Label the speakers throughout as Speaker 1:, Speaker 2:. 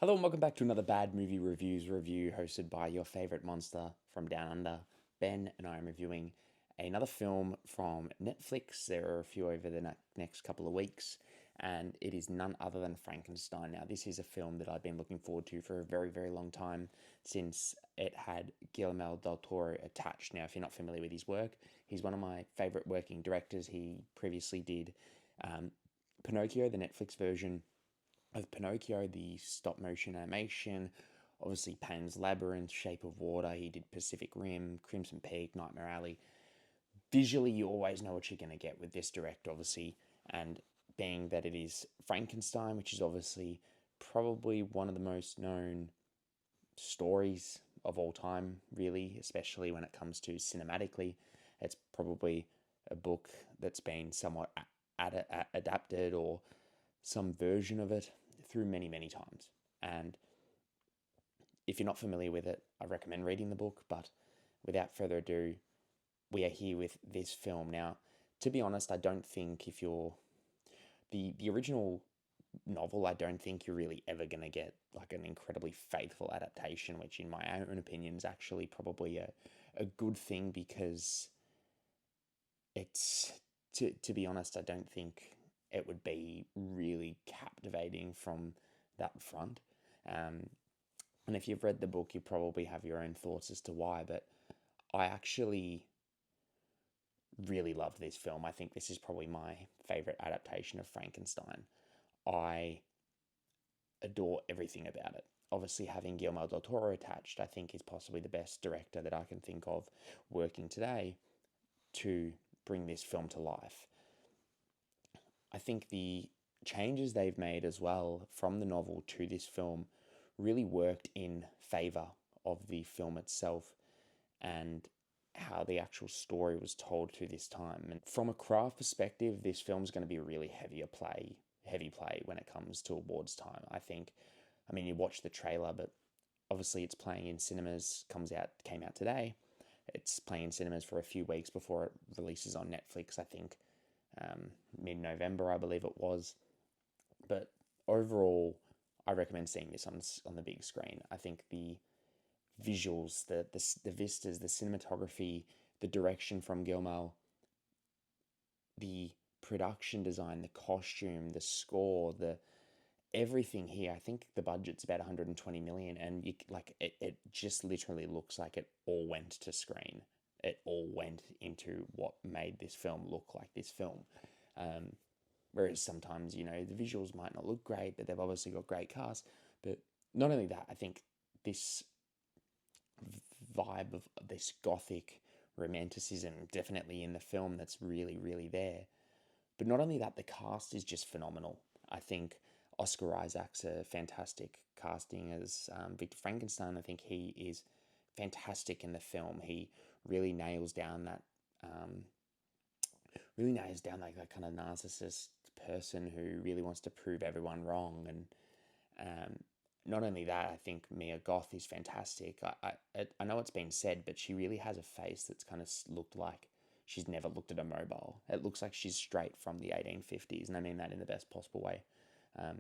Speaker 1: Hello and welcome back to another Bad Movie Reviews review hosted by your favourite monster from Down Under. Ben and I am reviewing another film from Netflix. There are a few over the next couple of weeks, and it is none other than Frankenstein. Now, this is a film that I've been looking forward to for a very, very long time since it had Guillermo del Toro attached. Now, if you're not familiar with his work, he's one of my favourite working directors. He previously did Pinocchio, the Netflix version of Pinocchio, the stop motion animation, obviously Pan's Labyrinth, Shape of Water, he did Pacific Rim, Crimson Peak, Nightmare Alley. Visually, you always know what you're going to get with this director, obviously, and being that it is Frankenstein, which is obviously probably one of the most known stories of all time, really, especially when it comes to cinematically. It's probably a book that's been somewhat adapted or some version of it through many, many times. And if you're not familiar with it, I recommend reading the book. But without further ado, we are here with this film. Now, to be honest, I don't think if you're the original novel, I don't think you're really ever going to get like an incredibly faithful adaptation, which in my own opinion is actually probably a good thing because it's, to be honest, I don't think it would be really captivating from that front. Um, and if you've read the book, you probably have your own thoughts as to why. But I actually really loved this film. I think this is probably my favorite adaptation of Frankenstein. I adore everything about it. Obviously, having Guillermo del Toro attached, I think, is possibly the best director that I can think of working today to bring this film to life. I think the changes they've made as well from the novel to this film really worked in favor of the film itself and how the actual story was told through this time. And from a craft perspective, this film's going to be a really heavy play when it comes to awards time. I think, I mean, you watch the trailer, but obviously it's playing in cinemas, came out today. It's playing in cinemas for a few weeks before it releases on Netflix, I think mid-November, I believe it was. But overall, I recommend seeing this on the big screen. I think the visuals, the vistas, the cinematography, the direction from Guillermo, the production design, the costume, the score, the everything here. I think the budget's about 120 million, and it just literally looks like it all went to screen. It all went into what made this film look like this film. Um, Whereas sometimes, the visuals might not look great, but they've obviously got great cast. But not only that, I think this vibe of this gothic romanticism definitely in the film that's really, really there. But not only that, the cast is just phenomenal. I think Oscar Isaac's a fantastic casting as Victor Frankenstein. I think he is fantastic in the film. He really nails down that kind of narcissist person who really wants to prove everyone wrong. And not only that, I think Mia Goth is fantastic. I know it's been said, but she really has a face that's kind of looked like she's never looked at a mobile. It looks like she's straight from the 1850s, and I mean that in the best possible way. Um,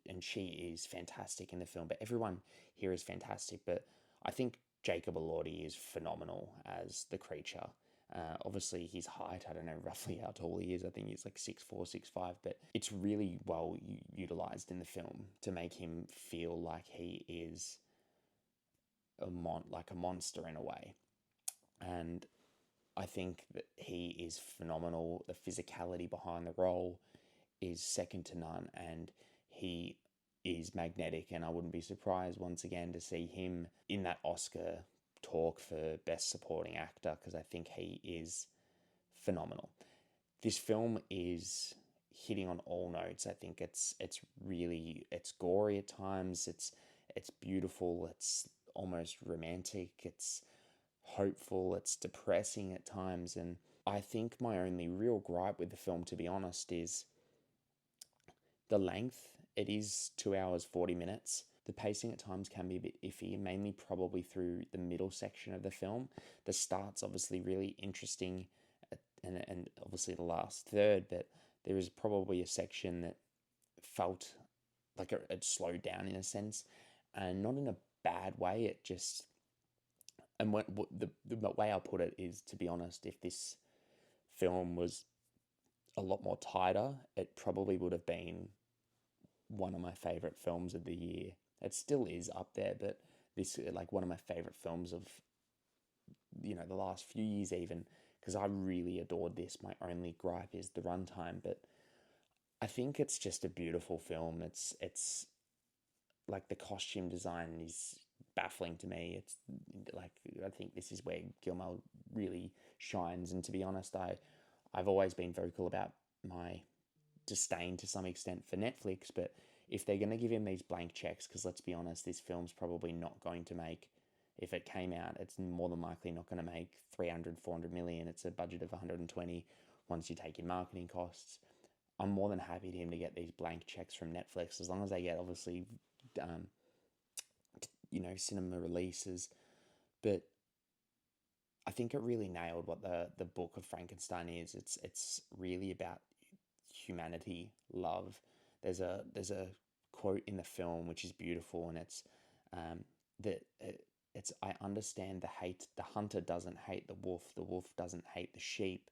Speaker 1: and she is fantastic in the film, but everyone here is fantastic. But I think Jacob Elordi is phenomenal as the creature. Obviously, his height, I don't know roughly how tall he is. I think he's like 6'4", 6'5", but it's really well utilized in the film to make him feel like he is like a monster in a way. And I think that he is phenomenal. The physicality behind the role is second to none, and he is magnetic. And I wouldn't be surprised once again to see him in that Oscar talk for Best Supporting Actor because I think he is phenomenal. This film is hitting on all notes. I think it's gory at times. It's beautiful. It's almost romantic. It's hopeful. It's depressing at times. And I think my only real gripe with the film, to be honest, is the length. It is 2 hours 40 minutes. The pacing at times can be a bit iffy, mainly probably through the middle section of the film. The start's obviously really interesting, and obviously the last third, but there is probably a section that felt like it slowed down in a sense, and not in a bad way. It just, and what the way I'll put it is, to be honest, if this film was a lot more tighter, it probably would have been one of my favorite films of the year. It still is up there, but this, like, one of my favorite films of, the last few years even, because I really adored this. My only gripe is the runtime, but I think it's just a beautiful film. It's like, the costume design is baffling to me. It's like, I think this is where Guillermo really shines. And to be honest, I've always been vocal about my disdain to some extent for Netflix, but if they're going to give him these blank checks, because let's be honest, this film's probably not going to make, if it came out, it's more than likely not going to make 300, 400 million. It's a budget of 120 once you take in marketing costs. I'm more than happy to him to get these blank checks from Netflix, as long as they get, obviously, cinema releases. But I think it really nailed what the book of Frankenstein is. It's really about humanity, love. There's a quote in the film which is beautiful, and it's that it's I understand the hate. The hunter doesn't hate the wolf. The wolf doesn't hate the sheep.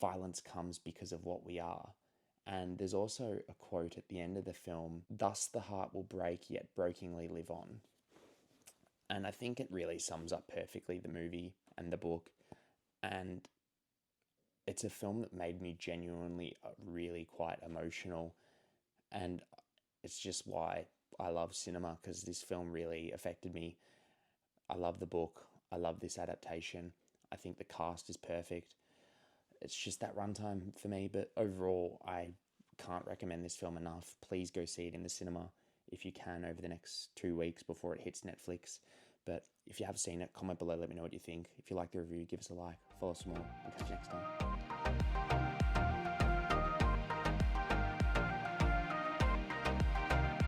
Speaker 1: Violence comes because of what we are. And there's also a quote at the end of the film: "Thus the heart will break, yet brokingly live on." And I think it really sums up perfectly the movie and the book. And it's a film that made me genuinely really quite emotional. And it's just why I love cinema, because this film really affected me. I love the book. I love this adaptation. I think the cast is perfect. It's just that runtime for me. But overall, I can't recommend this film enough. Please go see it in the cinema if you can over the next 2 weeks before it hits Netflix. But if you have seen it, comment below, let me know what you think. If you like the review, give us a like, follow us more, and catch you next time.